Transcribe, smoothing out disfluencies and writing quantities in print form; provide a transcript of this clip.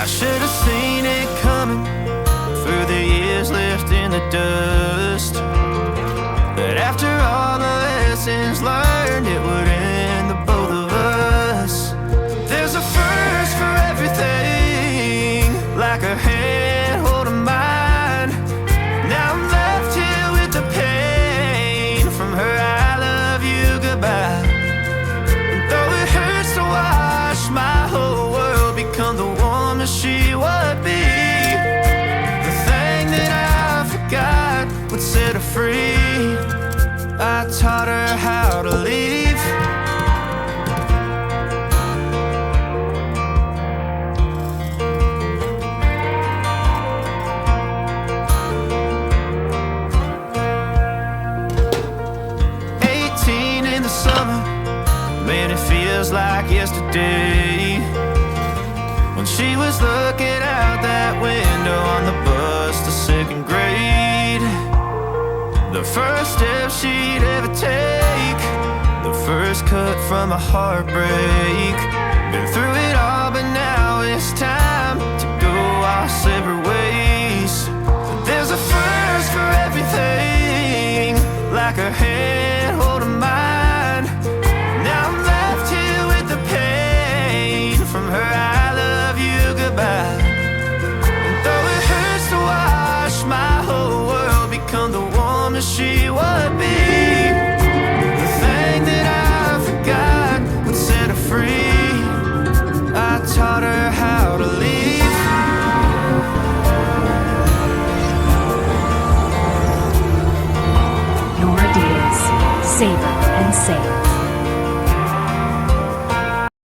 I should have seen it coming through the years left in the dust, that after all the lessons learned, it would end the both of us. There's a first for everything, like a hand holding mine. Now I'm left here with the pain from her I love you goodbye. And though it hurts to watch my whole world become the woman she would be, the thing that I forgot would set her free. I taught her how to leave. 18 in the summer, man, it feels like yesterday, when she was looking out that window on the bus to second grade. The first step she'd ever take, the first cut from a heartbreak. Been through it all, but now it's time to go our separate ways. There's a first for everything, like her hair